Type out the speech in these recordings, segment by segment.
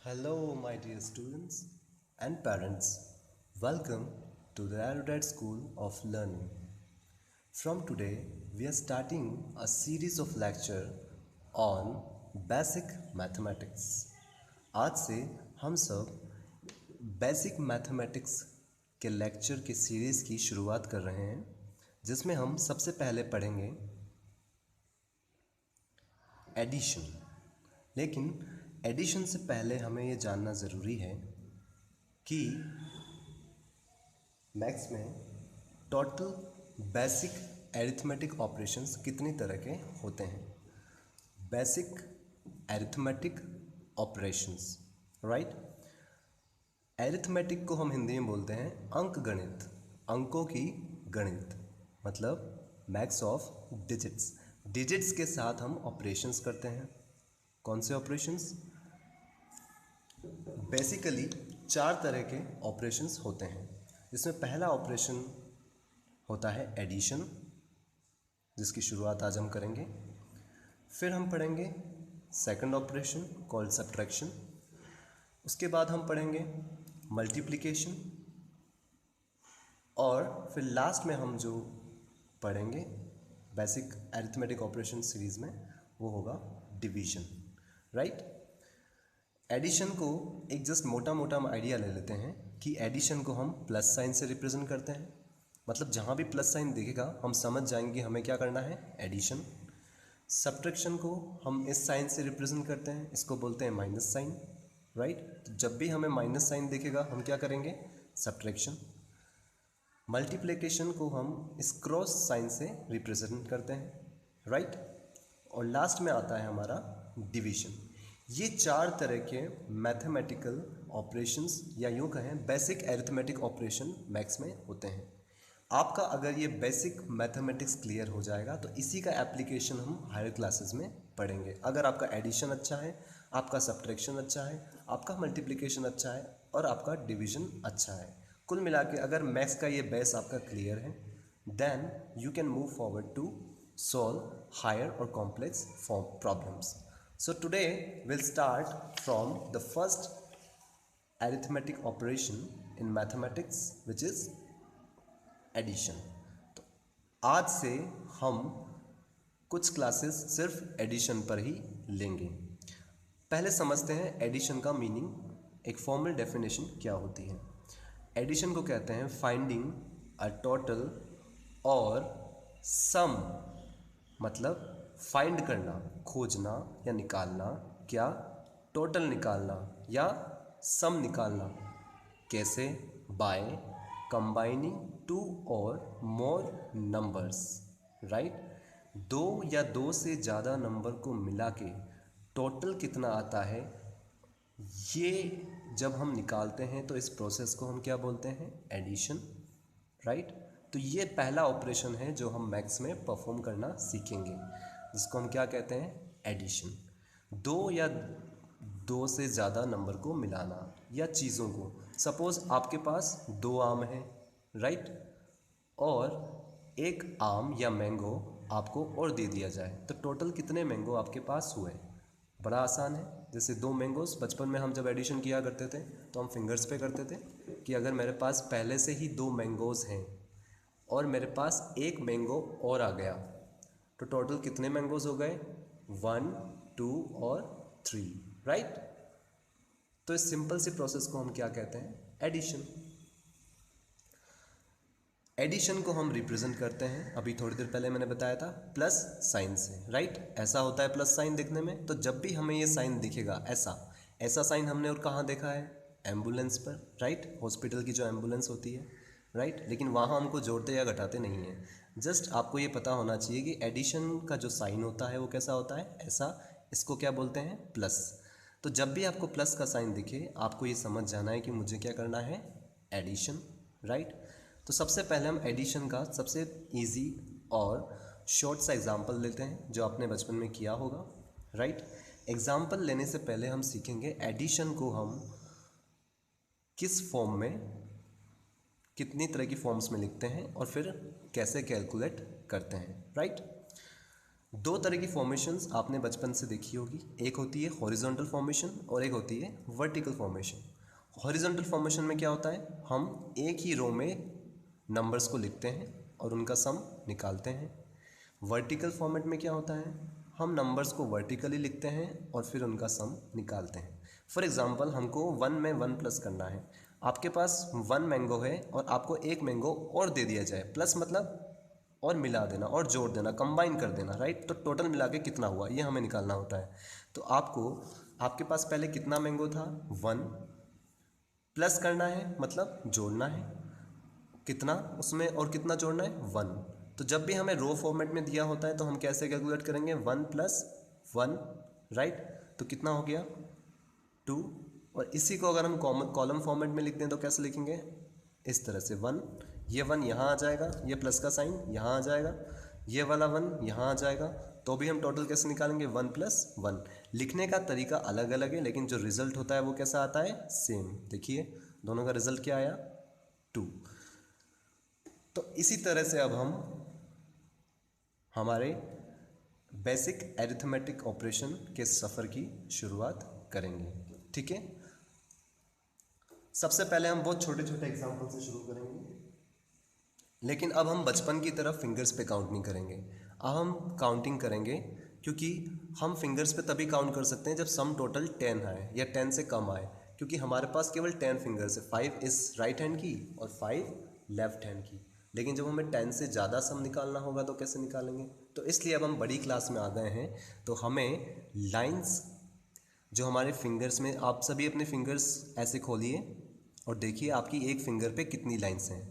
Hello, my dear students and parents. Welcome to the Erudite School of Learning. From today, we are starting a series of lecture on basic mathematics. आज से हम सब basic mathematics के lecture के series की शुरुआत कर रहे हैं, जिसमें हम सबसे पहले पढ़ेंगे एडिशन। लेकिन एडिशन से पहले हमें ये जानना ज़रूरी है कि मैथ्स में टोटल बेसिक अरिथमेटिक ऑपरेशंस कितनी तरह के होते हैं। Basic arithmetic operations, right. Arithmetic को हम हिंदी में बोलते हैं अंक गणित, अंकों की गणित, मतलब मैथ्स ऑफ डिजिट्स। डिजिट्स के साथ हम ऑपरेशंस करते हैं। कौन से ऑपरेशंस? बेसिकली 4 तरह के ऑपरेशंस होते हैं, जिसमें पहला ऑपरेशन होता है एडिशन, जिसकी शुरुआत आज हम करेंगे। फिर हम पढ़ेंगे सेकंड ऑपरेशन कॉल्ड सब्ट्रैक्शन। उसके बाद हम पढ़ेंगे मल्टीप्लिकेशन, और फिर लास्ट में हम जो पढ़ेंगे बेसिक अरिथमेटिक ऑपरेशन सीरीज़ में वो होगा डिवीजन, राइट। एडिशन को एक जस्ट मोटा मोटा हम आइडिया ले लेते हैं कि एडिशन को हम प्लस साइन से रिप्रेजेंट करते हैं, मतलब जहाँ भी प्लस साइन दिखेगा हम समझ जाएंगे हमें क्या करना है, एडिशन। सब्ट्रैक्शन को हम इस साइन से रिप्रेजेंट करते हैं, इसको बोलते हैं माइनस साइन, राइट। तो जब भी हमें माइनस साइन दिखेगा हम क्या करेंगे, सब्ट्रैक्शन। मल्टीप्लिकेशन को हम इस क्रॉस साइन से रिप्रेजेंट करते हैं, राइट। और लास्ट में आता है हमारा डिवीजन। ये 4 तरह के मैथमेटिकल ऑपरेशंस या यूँ कहें बेसिक अरिथमेटिक ऑपरेशन मैथ्स में होते हैं। आपका अगर ये बेसिक मैथमेटिक्स क्लियर हो जाएगा तो इसी का एप्लीकेशन हम हायर क्लासेस में पढ़ेंगे। अगर आपका एडिशन अच्छा है, आपका सब्ट्रैक्शन अच्छा है, आपका मल्टीप्लिकेशन अच्छा है और आपका डिवीजन अच्छा है, कुल मिला के अगर मैथ्स का ये बेस आपका क्लियर है, then you can move forward to solve higher और complex form problems. So today we'll start from the first arithmetic operation in mathematics, which is addition. तो आज से हम कुछ क्लासेस सिर्फ एडिशन पर ही लेंगे। पहले समझते हैं एडिशन का मीनिंग, एक फॉर्मल डेफिनेशन क्या होती है। एडिशन को कहते हैं फाइंडिंग अ टोटल और सम, मतलब फाइंड करना, खोजना या निकालना, क्या टोटल निकालना या सम निकालना। कैसे? बाय कंबाइनिंग 2 और मोर नंबर्स, राइट। 2 या 2 से ज़्यादा नंबर को मिला के टोटल कितना आता है, ये जब हम निकालते हैं तो इस प्रोसेस को हम क्या बोलते हैं, एडिशन, राइट। तो ये पहला ऑपरेशन है जो हम मैथ्स में परफॉर्म करना सीखेंगे, जिसको हम क्या कहते हैं, एडिशन। 2 या 2 से ज़्यादा नंबर को मिलाना या चीज़ों को, सपोज़ आपके पास 2 आम हैं, राइट, और एक आम या मैंगो आपको और दे दिया जाए तो टोटल कितने मैंगो आपके पास हुए। बड़ा आसान है। जैसे 2 मैंगोस, बचपन में हम जब एडिशन किया करते थे तो हम फिंगर्स पे करते थे कि अगर मेरे पास पहले से ही 2 मैंगोज़ हैं और मेरे पास एक मैंगो और आ गया तो टोटल कितने मैंगोज़ हो गए, 1, 2 और 3, राइट। तो इस सिंपल सी प्रोसेस को हम क्या कहते हैं, एडिशन। एडिशन को हम रिप्रेजेंट करते हैं, अभी थोड़ी देर पहले मैंने बताया था, प्लस साइन से, राइट। ऐसा होता है प्लस साइन दिखने में, तो जब भी हमें ये साइन दिखेगा ऐसा ऐसा साइन हमने और कहाँ देखा है, एम्बुलेंस पर, राइट। हॉस्पिटल की जो एम्बुलेंस होती है, राइट। लेकिन वहाँ हमको जोड़ते या घटाते नहीं हैं। जस्ट आपको ये पता होना चाहिए कि एडिशन का जो साइन होता है वो कैसा होता है, ऐसा। इसको क्या बोलते हैं, प्लस। तो जब भी आपको प्लस का साइन दिखे आपको ये समझ जाना है कि मुझे क्या करना है, एडिशन, राइट। तो सबसे पहले हम एडिशन का सबसे इजी और शॉर्ट सा एग्जांपल लेते हैं जो आपने बचपन में किया होगा, राइट। एग्जांपल लेने से पहले हम सीखेंगे एडिशन को हम किस फॉर्म में, कितनी तरह की फॉर्म्स में लिखते हैं और फिर कैसे कैलकुलेट करते हैं, राइट। दो तरह की फॉर्मेशंस आपने बचपन से देखी होगी, एक होती है हॉरिजॉन्टल फॉर्मेशन और एक होती है वर्टिकल फॉर्मेशन। हॉरिजॉन्टल फॉर्मेशन में क्या होता है, हम एक ही रो में नंबर्स को लिखते हैं और उनका सम निकालते हैं। वर्टिकल फॉर्मेट में क्या होता है, हम नंबर्स को वर्टिकली लिखते हैं और फिर उनका सम निकालते हैं। फॉर एग्जांपल हमको 1 में 1 प्लस करना है। आपके पास 1 मैंगो है और आपको एक मैंगो और दे दिया जाए, प्लस मतलब और मिला देना और जोड़ देना, कंबाइन कर देना, राइट। तो टोटल मिला के कितना हुआ ये हमें निकालना होता है। तो आपको आपके पास पहले कितना मैंगो था, 1, प्लस करना है मतलब जोड़ना है कितना उसमें और कितना जोड़ना है, 1। तो जब भी हमें रो फॉर्मेट में दिया होता है तो हम कैसे कैलकुलेट करेंगे, 1 प्लस 1, राइट। तो कितना हो गया, 2। और इसी को अगर हम कॉलम फॉर्मेट में लिखते हैं तो कैसे लिखेंगे, इस तरह से 1, ये 1 यहाँ आ जाएगा, ये प्लस का साइन यहाँ आ जाएगा, ये वाला 1 यहाँ आ जाएगा। तो भी हम टोटल कैसे निकालेंगे, 1 प्लस 1। लिखने का तरीका अलग अलग है लेकिन जो रिजल्ट होता है वो कैसा आता है, सेम। देखिए दोनों का रिजल्ट क्या आया, 2। तो इसी तरह से अब हम हमारे बेसिक एरिथमेटिक ऑपरेशन के सफ़र की शुरुआत करेंगे, ठीक है। सबसे पहले हम बहुत छोटे छोटे एग्जाम्पल से शुरू करेंगे, लेकिन अब हम बचपन की तरफ फिंगर्स पे काउंट नहीं करेंगे। अब हम काउंटिंग करेंगे, क्योंकि हम फिंगर्स पे तभी काउंट कर सकते हैं जब सम टोटल 10 आए या 10 से कम आए, क्योंकि हमारे पास केवल 10 फिंगर्स है, 5 इस राइट हैंड की और 5 लेफ्ट हैंड की। लेकिन जब हमें 10 से ज़्यादा सम निकालना होगा तो कैसे निकालेंगे। तो इसलिए अब हम बड़ी क्लास में आ गए हैं, तो हमें लाइंस जो हमारे फिंगर्स में, आप सभी अपने फिंगर्स ऐसे खोलिए और देखिए आपकी एक फिंगर पे कितनी लाइंस हैं,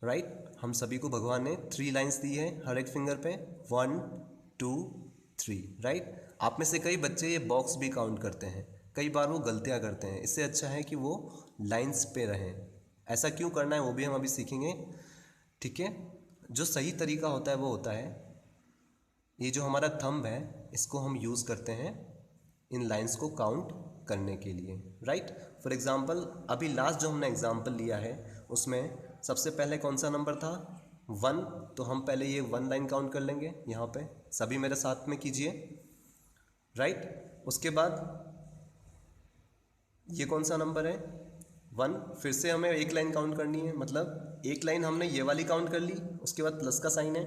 राइट। हम सभी को भगवान ने 3 लाइंस दी है हर एक फिंगर पे, 1 2 3, राइट। आप में से कई बच्चे ये बॉक्स भी काउंट करते हैं, कई बार वो गलतियां करते हैं। इससे अच्छा है कि वो लाइंस पे रहें। ऐसा क्यों करना है वो भी हम अभी सीखेंगे, ठीक है। जो सही तरीका होता है वो होता है, ये जो हमारा थंब है इसको हम यूज़ करते हैं इन लाइंस को काउंट करने के लिए, राइट। फॉर एग्जांपल अभी लास्ट जो हमने एग्जांपल लिया है उसमें सबसे पहले कौन सा नंबर था, 1। तो हम पहले ये 1 लाइन काउंट कर लेंगे यहाँ पे, सभी मेरे साथ में कीजिए, राइट। उसके बाद ये कौन सा नंबर है, 1। फिर से हमें एक लाइन काउंट करनी है, मतलब एक लाइन हमने ये वाली काउंट कर ली, उसके बाद प्लस का साइन है।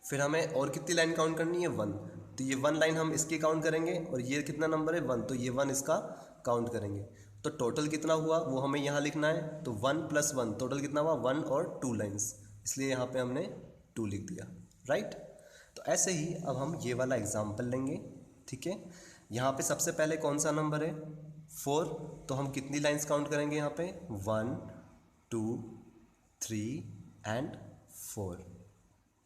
फिर हमें और कितनी लाइन काउंट करनी है, 1। तो ये 1 लाइन हम इसकी काउंट करेंगे और ये कितना नंबर है, 1, तो ये 1 इसका काउंट करेंगे। तो टोटल कितना हुआ वो हमें यहाँ लिखना है, तो 1 प्लस 1 टोटल कितना हुआ, 1 और 2 लाइन्स, इसलिए यहाँ पे हमने 2 लिख दिया, राइट। तो ऐसे ही अब हम ये वाला एग्जाम्पल लेंगे, ठीक है। यहाँ पे सबसे पहले कौन सा नंबर है, 4। तो हम कितनी लाइन्स काउंट करेंगे यहाँ पे, 1 2 3 एंड 4,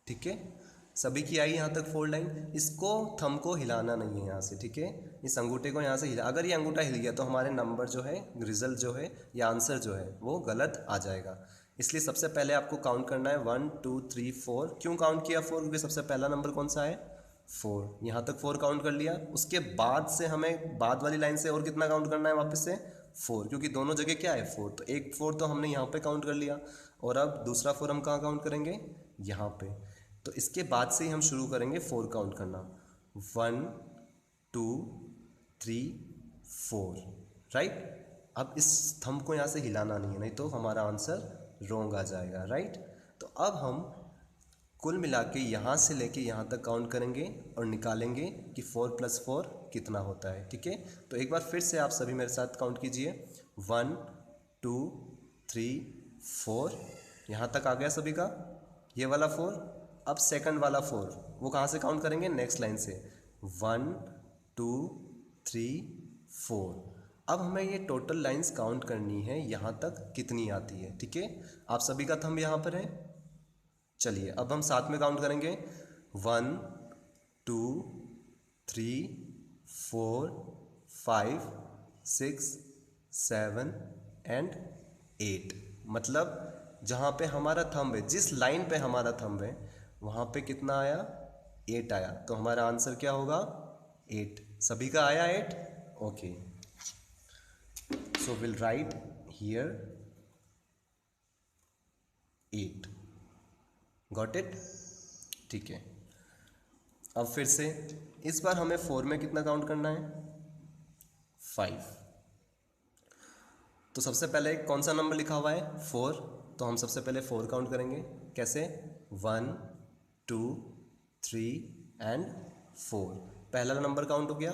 ठीक है। सभी की आई यहाँ तक 4 लाइन। इसको थंब को हिलाना नहीं है यहाँ से, ठीक है। इस अंगूठे को यहाँ से हिला, अगर ये अंगूठा हिल गया तो हमारे नंबर जो है, रिजल्ट जो है या आंसर जो है वो गलत आ जाएगा। इसलिए सबसे पहले आपको काउंट करना है 1 2 3 4। क्यों काउंट किया 4, क्योंकि सबसे पहला नंबर कौन सा है, 4। यहाँ तक 4 काउंट कर लिया। उसके बाद से हमें बाद वाली लाइन से और कितना काउंट करना है, वापस से 4, क्योंकि दोनों जगह क्या है 4। तो एक 4 तो हमने यहाँ पे काउंट कर लिया और अब दूसरा 4 हम कहाँ काउंट करेंगे, यहाँ पे। तो इसके बाद से ही हम शुरू करेंगे 4 काउंट करना, 1 2 3 4, राइट। अब इस थंब को यहाँ से हिलाना नहीं है, नहीं तो हमारा आंसर रॉन्ग आ जाएगा, राइट। तो अब हम कुल मिला के यहाँ से लेके यहाँ तक काउंट करेंगे और निकालेंगे कि 4 + 4 कितना होता है, ठीक है। तो एक बार फिर से आप सभी मेरे साथ काउंट कीजिए, 1 2 3 4। यहाँ तक आ गया सभी का, ये वाला 4। अब सेकंड वाला 4 वो कहाँ से काउंट करेंगे, नेक्स्ट लाइन से, 1 2 3 4। अब हमें ये टोटल लाइंस काउंट करनी है यहाँ तक कितनी आती है, ठीक है। आप सभी का थंब यहाँ पर है। चलिए अब हम साथ में काउंट करेंगे, 1 2 3 4 5 6 7 एंड 8। मतलब जहाँ पे हमारा थंब है, जिस लाइन पे हमारा थंब है वहाँ पे कितना आया, 8 आया। तो हमारा आंसर क्या होगा, 8। सभी का आया 8, okay. So will right here 8। Got it, ठीक है। अब फिर से इस बार हमें 4 में कितना काउंट करना है, 5। तो सबसे पहले कौन सा नंबर लिखा हुआ है, 4, तो हम सबसे पहले 4 काउंट करेंगे। कैसे, 1 2 3 एंड 4, पहला नंबर काउंट हो गया।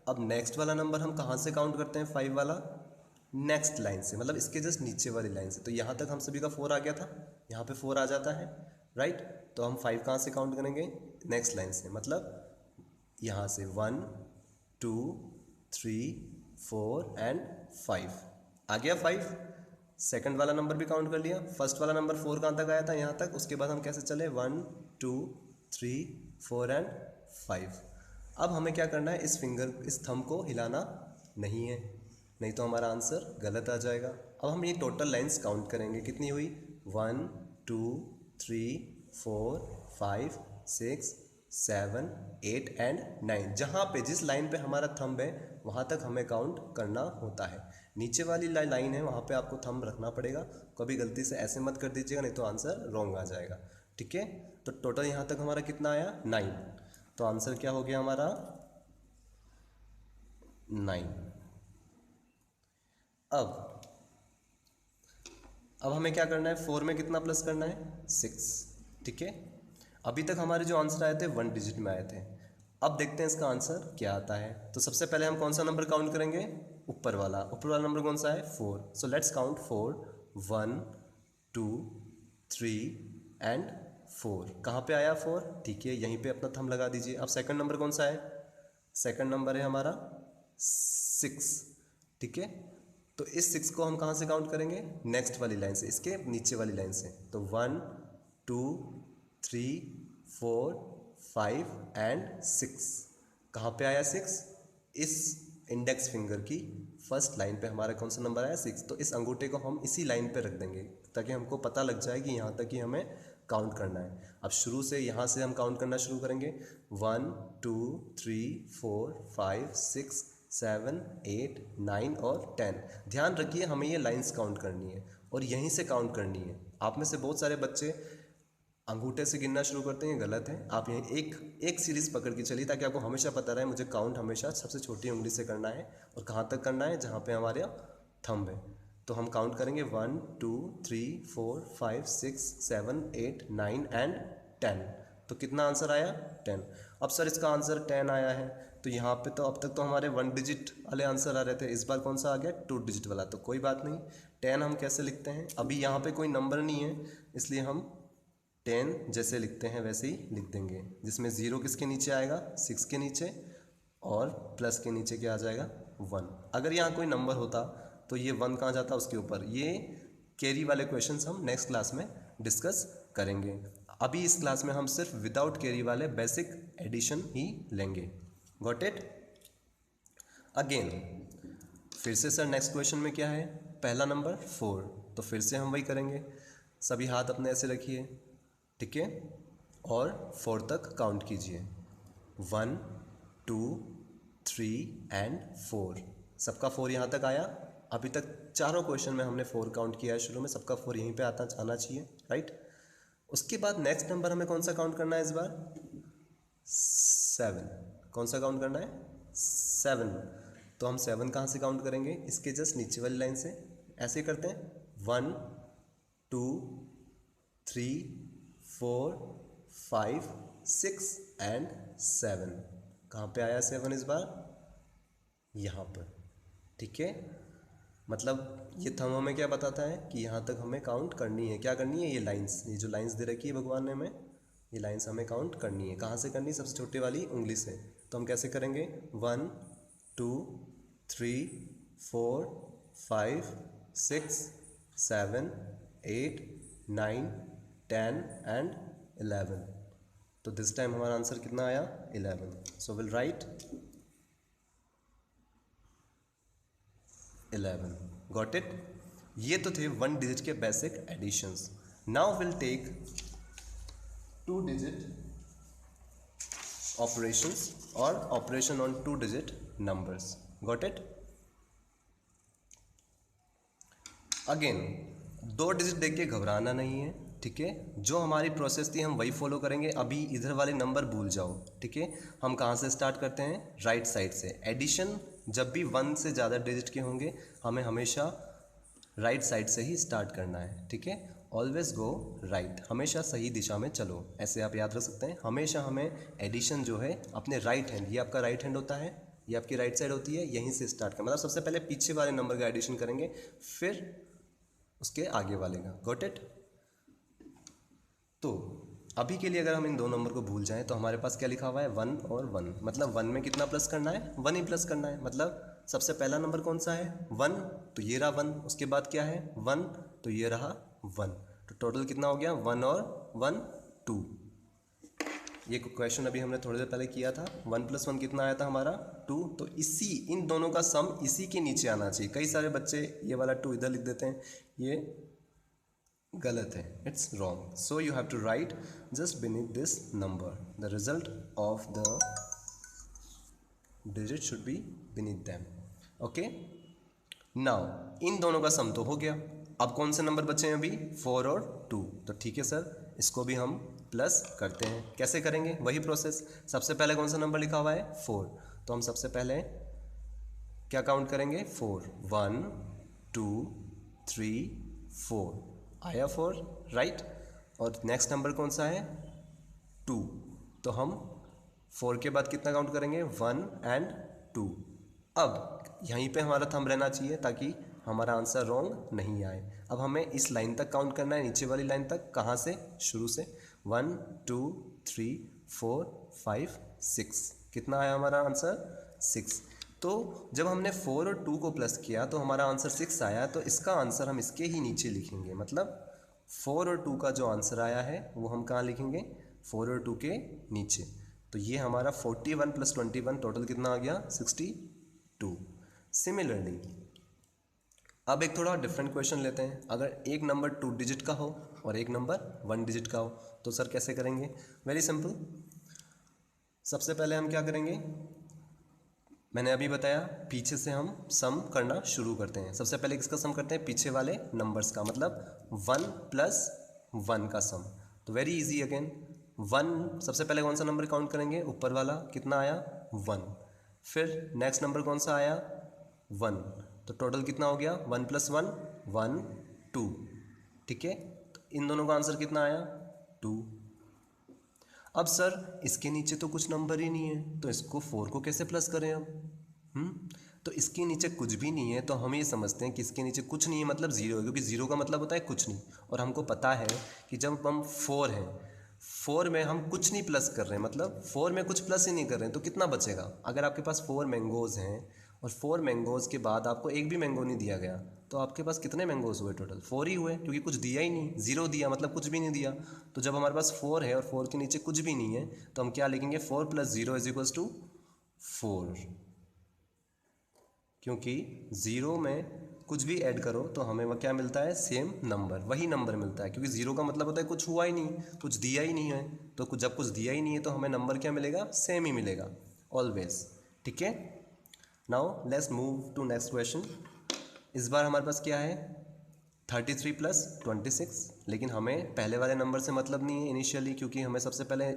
अब नेक्स्ट वाला नंबर हम कहाँ से काउंट करते हैं, 5 वाला, नेक्स्ट लाइन से, मतलब इसके जस्ट नीचे वाली लाइन से। तो यहाँ तक हम सभी का 4 आ गया था, यहाँ पे 4 आ जाता है, राइट। तो हम 5 कहाँ से काउंट करेंगे, नेक्स्ट लाइन से, मतलब यहाँ से 1 2 3 4 एंड 5 आ गया। 5 सेकंड वाला नंबर भी काउंट कर लिया। फर्स्ट वाला नंबर 4 कहाँ तक आया था, यहाँ तक। उसके बाद हम कैसे चले, 1 2 3 4 एंड 5। अब हमें क्या करना है, इस थंब को हिलाना नहीं है, नहीं तो हमारा आंसर गलत आ जाएगा। अब हम ये टोटल लाइंस काउंट करेंगे, कितनी हुई, 1 2 3 4 5 6 7 8 एंड 9। जहाँ पे जिस लाइन पे हमारा थंब है वहाँ तक हमें काउंट करना होता है। नीचे वाली लाइन है वहाँ पे आपको थंब रखना पड़ेगा, कभी गलती से ऐसे मत कर दीजिएगा, नहीं तो आंसर रॉन्ग आ जाएगा, ठीक है। तो टोटल यहाँ तक हमारा कितना आया, 9। तो आंसर क्या हो गया हमारा, 9। अब हमें क्या करना है, 4 में कितना प्लस करना है, 6, ठीक है। अभी तक हमारे जो आंसर आए थे 1 डिजिट में आए थे। अब देखते हैं इसका आंसर क्या आता है। तो सबसे पहले हम कौन सा नंबर काउंट करेंगे, ऊपर वाला नंबर कौन सा है, 4। So let's count 4, 1 2 3 and 4। कहाँ पे आया 4, ठीक है, यहीं पे अपना थंब लगा दीजिए। अब सेकंड नंबर कौन सा है, सेकंड नंबर है हमारा 6, ठीक है। तो इस 6 को हम कहाँ से काउंट करेंगे, नेक्स्ट वाली लाइन से, इसके नीचे वाली लाइन से। तो 1 2 3 4 5 एंड 6। कहाँ पे आया 6, इस इंडेक्स फिंगर की फर्स्ट लाइन पे हमारा कौन सा नंबर आया, 6। तो इस अंगूठे को हम इसी लाइन पे रख देंगे ताकि हमको पता लग जाए कि यहाँ तक ही हमें काउंट करना है। अब शुरू से यहाँ से हम काउंट करना शुरू करेंगे, 1 2 3 4 5 6 7 8 9 और 10। ध्यान रखिए हमें ये लाइंस काउंट करनी है और यहीं से काउंट करनी है। आप में से बहुत सारे बच्चे अंगूठे से गिनना शुरू करते हैं, गलत है। आप यहीं एक सीरीज़ पकड़ के चलिए ताकि आपको हमेशा पता रहे मुझे काउंट हमेशा सबसे छोटी उंगली से करना है और कहाँ तक करना है, जहाँ पे हमारे थंब है। तो हम काउंट करेंगे 1 2 3 4 5 6 7 8 9 एंड 10। तो कितना आंसर आया, 10। अब सर इसका आंसर 10 आया है, तो यहाँ पे तो अब तक तो हमारे 1 डिजिट वाले आंसर आ रहे थे, इस बार कौन सा आ गया, 2 डिजिट वाला। तो कोई बात नहीं, 10 हम कैसे लिखते हैं, अभी यहाँ पे कोई नंबर नहीं है इसलिए हम 10 जैसे लिखते हैं वैसे ही लिख देंगे, जिसमें 0 किसके नीचे आएगा, 6 के नीचे, और प्लस के नीचे क्या आ जाएगा, 1। अगर यहाँ कोई नंबर होता तो ये 1 कहाँ जाता उसके ऊपर। ये कैरी वाले क्वेश्चंस हम नेक्स्ट क्लास में डिस्कस करेंगे। अभी इस क्लास में हम सिर्फ विदाउट कैरी वाले बेसिक एडिशन ही लेंगे। Got it. अगेन फिर से सर नेक्स्ट क्वेश्चन में क्या है, पहला नंबर 4, तो फिर से हम वही करेंगे। सभी हाथ अपने ऐसे रखिए, ठीक है, और 4 तक काउंट कीजिए, 1 2 3 एंड 4। सबका 4 यहाँ तक आया। अभी तक चारों क्वेश्चन में हमने 4 काउंट किया है, शुरू में सबका 4 यहीं पे आना चाहिए, राइट। उसके बाद नेक्स्ट नंबर हमें कौन सा काउंट करना है इस बार, 7। कौन सा काउंट करना है, 7। तो हम 7 कहाँ से काउंट करेंगे, इसके जस्ट नीचे वाली लाइन से। ऐसे करते हैं, 1 2 3 4 5 6 एंड 7। कहाँ पे आया 7 इस बार, यहाँ पर, ठीक है। मतलब ये थंब हमें क्या बताता है कि यहाँ तक हमें काउंट करनी है। क्या करनी है, ये लाइंस, ये जो लाइंस दे रखी है भगवान ने हमें, ये लाइंस हमें काउंट करनी है। कहाँ से करनी है, सबसे छोटे वाली उंगली से। तो हम कैसे करेंगे, 1 2 3 4 5 6 7 8 9 10 एंड 11। तो दिस टाइम हमारा आंसर कितना आया, 11। So will write 11। Got it. ये तो थे 1 डिजिट के basic additions. Now will take 2 digit operations और operation on 2 digit numbers. Got it. Again 2 digit देख के घबराना नहीं है, ठीक है, जो हमारी प्रोसेस थी हम वही फॉलो करेंगे। अभी इधर वाले नंबर भूल जाओ, ठीक है। हम कहाँ से स्टार्ट करते हैं, राइट साइड से। एडिशन जब भी 1 से ज़्यादा डिजिट के होंगे हमें हमेशा राइट साइड से ही स्टार्ट करना है, ठीक है। ऑलवेज गो राइट, हमेशा सही दिशा में चलो, ऐसे आप याद रख सकते हैं। हमेशा हमें एडिशन जो है अपने राइट हैंड, ये आपका राइट हैंड होता है, ये आपकी राइट साइड होती है, यहीं से स्टार्ट करना। मतलब सबसे पहले पीछे वाले नंबर का एडिशन करेंगे, फिर उसके आगे वाले का। Got it. तो अभी के लिए अगर हम इन दो नंबर को भूल जाएं तो हमारे पास क्या लिखा हुआ है, 1 और 1। मतलब 1 में कितना प्लस करना है, 1 ही प्लस करना है। मतलब सबसे पहला नंबर कौन सा है, 1, तो ये रहा 1। उसके बाद क्या है, 1, तो ये रहा 1। तो टोटल कितना हो गया, 1 और 1 2। ये क्वेश्चन अभी हमने थोड़ी देर पहले किया था। 1 + 1 कितना आया था हमारा, 2। तो इसी इन दोनों का सम इसी के नीचे आना चाहिए। कई सारे बच्चे ये वाला 2 इधर लिख देते हैं, ये गलत है, it's wrong. So you have to write just beneath this number, the result of the digit should be beneath them। Okay, now इन दोनों का सम तो हो गया। अब कौन से नंबर बचे हैं अभी, 4 और 2। तो ठीक है सर, इसको भी हम प्लस करते हैं। कैसे करेंगे, वही प्रोसेस। सबसे पहले कौन सा नंबर लिखा हुआ है, 4। तो हम सबसे पहले क्या काउंट करेंगे, 4, 1 2 3 4, आया 4, राइट। और नेक्स्ट नंबर कौन सा है, 2। तो हम 4 के बाद कितना काउंट करेंगे, 1 एंड 2। अब यहीं पे हमारा थंब रहना चाहिए ताकि हमारा आंसर रॉन्ग नहीं आए। अब हमें इस लाइन तक काउंट करना है, नीचे वाली लाइन तक। कहाँ से, शुरू से। 1 2 3 4 5 6। कितना आया हमारा आंसर, 6। तो जब हमने 4 और 2 को प्लस किया तो हमारा आंसर 6 आया। तो इसका आंसर हम इसके ही नीचे लिखेंगे। मतलब 4 और 2 का जो आंसर आया है वो हम कहाँ लिखेंगे, 4 और 2 के नीचे। तो ये हमारा 41 + 21 टोटल कितना आ गया, 62। सिमिलरली अब एक थोड़ा डिफरेंट क्वेश्चन लेते हैं। अगर एक नंबर 2 डिजिट का हो और एक नंबर 1 डिजिट का हो तो सर कैसे करेंगे, वेरी सिंपल। सबसे पहले हम क्या करेंगे, मैंने अभी बताया, पीछे से हम सम करना शुरू करते हैं। सबसे पहले किसका सम करते हैं, पीछे वाले नंबर्स का, मतलब 1 + 1 का सम। तो वेरी इजी अगेन, 1 सबसे पहले कौन सा नंबर काउंट करेंगे, ऊपर वाला, कितना आया, 1। फिर नेक्स्ट नंबर कौन सा आया, 1। तो टोटल कितना हो गया, 1 + 1 1 2, ठीक है। तो इन दोनों का आंसर कितना आया, 2। अब सर इसके नीचे तो कुछ नंबर ही नहीं है, तो इसको 4 को कैसे प्लस करें अब, तो इसके नीचे कुछ भी नहीं है, तो हम ये समझते हैं कि इसके नीचे कुछ नहीं है मतलब 0 है, क्योंकि 0 का मतलब होता है कुछ नहीं। और हमको पता है कि जब हम 4 हैं, 4 में हम कुछ नहीं प्लस कर रहे हैं, मतलब 4 में कुछ प्लस ही नहीं कर रहे हैं, तो कितना बचेगा। अगर आपके पास 4 मैंगोज़ हैं और 4 मैंगोज़ के बाद आपको एक भी मैंगो नहीं दिया गया, तो आपके पास कितने मैंगोज़ हुए, टोटल 4 ही हुए, क्योंकि कुछ दिया ही नहीं। 0 दिया मतलब कुछ भी नहीं दिया। तो जब हमारे पास 4 है और 4 के नीचे कुछ भी नहीं है, तो हम क्या लिखेंगे, 4 + 0 = 4। क्योंकि 0 में कुछ भी ऐड करो तो हमें वह क्या मिलता है, सेम नंबर, वही नंबर मिलता है। क्योंकि 0 का मतलब होता है कुछ हुआ ही नहीं, कुछ दिया ही नहीं है। तो जब कुछ दिया ही नहीं है तो हमें नंबर क्या मिलेगा, सेम ही मिलेगा ऑलवेज, ठीक है। Now let's move to next question. इस बार हमारे पास क्या है, 33 + 26। लेकिन हमें पहले वाले नंबर से मतलब नहीं है इनिशियली, क्योंकि हमें सबसे पहले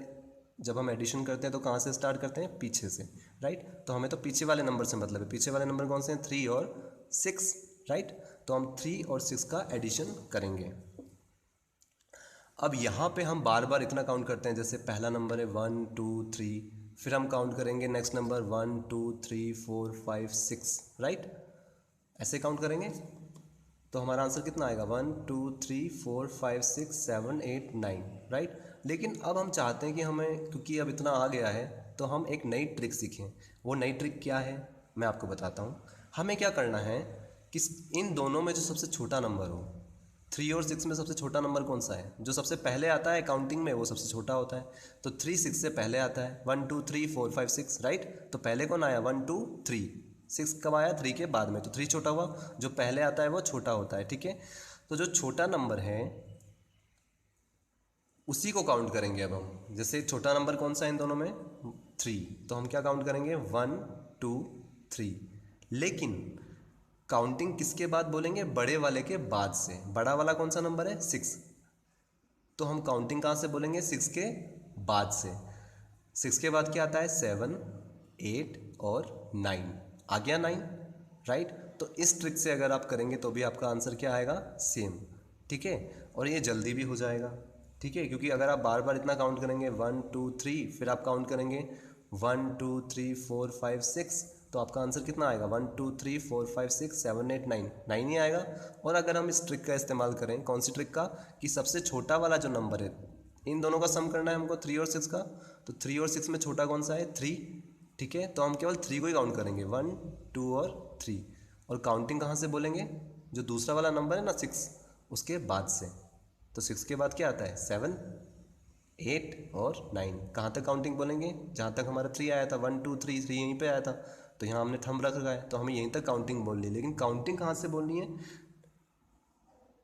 जब हम एडिशन करते हैं तो कहाँ से स्टार्ट करते हैं, पीछे से, राइट। तो हमें तो पीछे वाले नंबर से मतलब है। पीछे वाले नंबर कौन से हैं, 3 और 6, राइट। तो हम 3 और 6 का एडिशन करेंगे। अब यहाँ पे हम बार बार इतना काउंट करते हैं, जैसे पहला नंबर है 1 2 3, फिर हम काउंट करेंगे नेक्स्ट नंबर 1 2 3 4 5 6, राइट। ऐसे काउंट करेंगे तो हमारा आंसर कितना आएगा, 1 2 3 4 5 6 7 8 9, राइट। लेकिन अब हम चाहते हैं कि हमें, क्योंकि अब इतना आ गया है, तो हम एक नई ट्रिक सीखें। वो नई ट्रिक क्या है, मैं आपको बताता हूँ। हमें क्या करना है कि इन दोनों में जो सबसे छोटा नंबर हो, 3 और 6 में सबसे छोटा नंबर कौन सा है, जो सबसे पहले आता है काउंटिंग में वो सबसे छोटा होता है। तो 3 6 से पहले आता है, 1 2 3 4 5 6, राइट। तो पहले कौन आया, 1 2 3, 6 कब आया, 3 के बाद में, तो 3 छोटा हुआ। जो पहले आता है वो छोटा होता है, ठीक है। तो जो छोटा नंबर है उसी को काउंट करेंगे अब हम। जैसे छोटा नंबर कौन सा है इन दोनों में, 3, तो हम क्या काउंट करेंगे, 1 2 3। लेकिन काउंटिंग किसके बाद बोलेंगे, बड़े वाले के बाद से। बड़ा वाला कौन सा नंबर है, 6, तो हम काउंटिंग कहाँ से बोलेंगे, 6 के बाद से। 6 के बाद क्या आता है, 7, 8 और 9। आ गया 9, राइट। तो इस ट्रिक से अगर आप करेंगे तो भी आपका आंसर क्या आएगा, सेम, ठीक है। और ये जल्दी भी हो जाएगा, ठीक है, क्योंकि अगर आप बार बार इतना काउंट करेंगे 1 2 3, फिर आप काउंट करेंगे 1 2 3 4 5 6, तो आपका आंसर कितना आएगा, 1 2 3 4 5 6 7 8 9, 9 ही आएगा। और अगर हम इस ट्रिक का इस्तेमाल करें, कौन सी ट्रिक का, कि सबसे छोटा वाला जो नंबर है, इन दोनों का सम करना है हमको, 3 और 6 का, तो 3 और 6 में छोटा कौन सा है, 3, ठीक है। तो हम केवल 3 को ही काउंट करेंगे, 1 2 और 3। और काउंटिंग कहाँ से बोलेंगे, जो दूसरा वाला नंबर है ना 6, उसके बाद से। तो 6 के बाद क्या आता है, 7 8 और 9। कहाँ तक काउंटिंग बोलेंगे, जहाँ तक हमारा 3 आया था, 1 2 3, 3 यहीं पे आया था, तो यहाँ हमने थंब रखा है, तो हमें यहीं तक काउंटिंग बोलनी है। लेकिन काउंटिंग कहाँ से बोलनी है,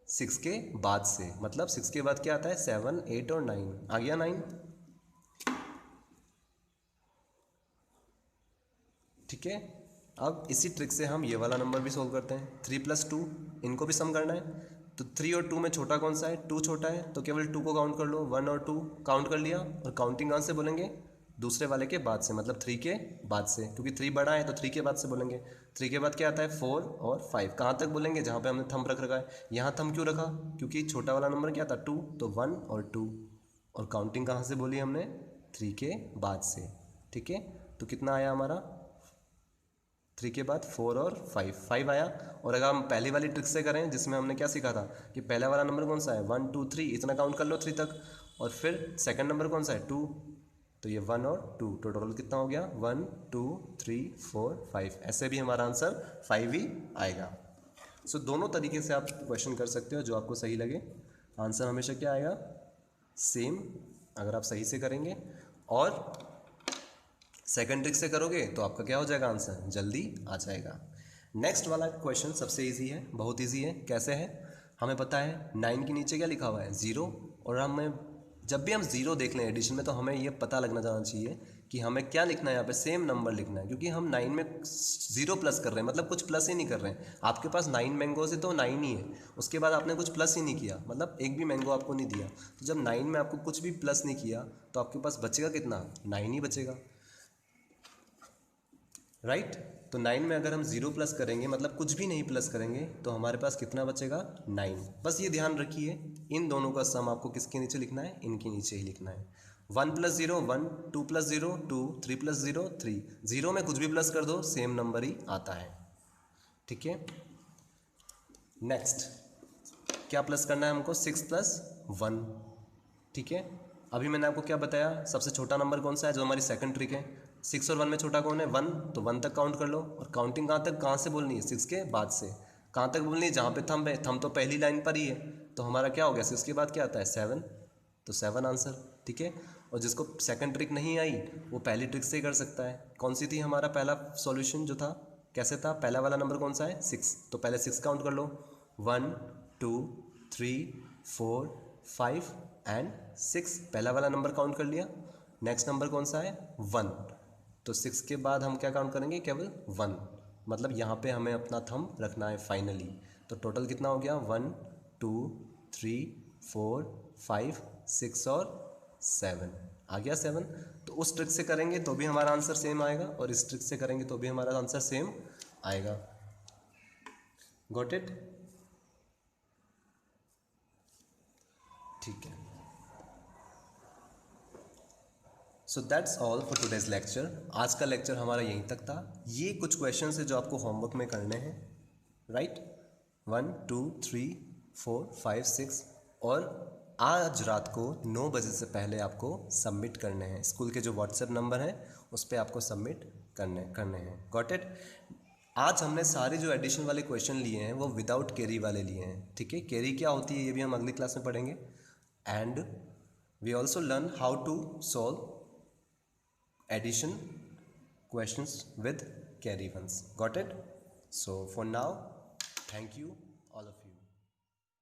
6 के बाद से। मतलब 6 के बाद क्या आता है, 7 8 और 9। आ गया 9, ठीक है। अब इसी ट्रिक से हम ये वाला नंबर भी सोल्व करते हैं, 3 + 2, इनको भी सम करना है। तो 3 और 2 में छोटा कौन सा है, 2 छोटा है, तो केवल 2 को काउंट कर लो, 1 और 2 काउंट कर लिया। और काउंटिंग कहाँ से बोलेंगे, दूसरे वाले के बाद से, मतलब 3 के बाद से, क्योंकि 3 बड़ा है तो 3 के बाद से बोलेंगे। 3 के बाद क्या आता है, 4 और 5। कहाँ तक बोलेंगे, जहाँ पे हमने थंब रख रखा है। यहाँ थंब क्यों रखा, क्योंकि छोटा वाला नंबर क्या था, 2, तो 1 और 2। और काउंटिंग कहाँ से बोली हमने, 3 के बाद से, ठीक है। तो कितना आया हमारा, 3 के बाद 4 और 5 आया। और अगर हम पहली वाली ट्रिक से करें, जिसमें हमने क्या सीखा था कि पहला वाला नंबर कौन सा है, 1 2 3, इतना काउंट कर लो 3 तक। और फिर सेकंड नंबर कौन सा है, 2, तो ये 1 और 2, तो टोटल कितना हो गया, 1 2 3 4 5। ऐसे भी हमारा आंसर 5 ही आएगा। सो दोनों तरीके से आप क्वेश्चन कर सकते हो, जो आपको सही लगे। आंसर हमेशा क्या आएगा, सेम, अगर आप सही से करेंगे। और सेकंड ट्रिक से करोगे तो आपका क्या हो जाएगा, आंसर जल्दी आ जाएगा। नेक्स्ट वाला क्वेश्चन सबसे इजी है, बहुत इजी है। कैसे है, हमें पता है 9 के नीचे क्या लिखा हुआ है, 0। और हमें जब भी हम 0 देख लें एडिशन में, तो हमें ये पता लगना जाना चाहिए कि हमें क्या लिखना है, यहाँ पे सेम नंबर लिखना है। क्योंकि हम 9 में 0 प्लस कर रहे हैं, मतलब कुछ प्लस ही नहीं कर रहे हैं। आपके पास 9 मैंगोज है तो 9 ही है, उसके बाद आपने कुछ प्लस ही नहीं किया, मतलब एक भी मैंगो आपको नहीं दिया। तो जब 9 में आपको कुछ भी प्लस नहीं किया, तो आपके पास बचेगा कितना, 9 ही बचेगा, राइट। तो 9 में अगर हम 0 प्लस करेंगे, मतलब कुछ भी नहीं प्लस करेंगे, तो हमारे पास कितना बचेगा, 9। बस ये ध्यान रखिए, इन दोनों का सम आपको किसके नीचे लिखना है, इनके नीचे ही लिखना है। 1 + 0 1, 2 + 0 2, 3 + 0 3। 0 में कुछ भी प्लस कर दो, सेम नंबर ही आता है, ठीक है। नेक्स्ट क्या प्लस करना है हमको, 6 + 1, ठीक है। अभी मैंने आपको क्या बताया, सबसे छोटा नंबर कौन सा है, जो हमारी सेकंड ट्रिक है। 6 और 1 में छोटा कौन है, 1, तो 1 तक काउंट कर लो। और काउंटिंग कहाँ तक, कहाँ से बोलनी है, 6 के बाद से। कहाँ तक बोलनी है, जहाँ पे थंब है, थंब तो पहली लाइन पर ही है। तो हमारा क्या हो गया, 6 के बाद क्या आता है, 7, तो 7 आंसर, ठीक है। और जिसको सेकंड ट्रिक नहीं आई, वो पहली ट्रिक से ही कर सकता है। कौन सी थी, हमारा पहला सॉल्यूशन जो था, कैसे था, पहला वाला नंबर कौन सा है, 6, तो पहले 6 काउंट कर लो, 1 2 3 4 5 एंड 6, पहला वाला नंबर काउंट कर लिया। नेक्स्ट नंबर कौन सा है, 1, तो 6 के बाद हम क्या काउंट करेंगे, केवल 1, मतलब यहाँ पे हमें अपना थंब रखना है फाइनली। तो टोटल कितना हो गया, 1 2 3 4 5 6 और 7, आ गया 7। तो उस ट्रिक से करेंगे तो भी हमारा आंसर सेम आएगा, और इस ट्रिक से करेंगे तो भी हमारा आंसर सेम आएगा। गॉट इट, ठीक है। So that's all for today's lecture. आज का लेक्चर हमारा यहीं तक था। ये कुछ क्वेश्चन है जो आपको होमवर्क में करने हैं, राइट। 1 2 3 4 5 6, और आज रात को 9 बजे से पहले आपको सबमिट करने हैं। स्कूल के जो व्हाट्सएप नंबर है उस पर आपको सबमिट करने हैं। Got it. आज हमने सारे जो एडिशन वाले क्वेश्चन लिए हैं वो विदाउट कैरी वाले लिए हैं, ठीक है। कैरी क्या होती है ये भी हम अगली क्लास में पढ़ेंगे। And we also learn how to solve addition questions with carry ones. Got it? So for now, thank you all of you.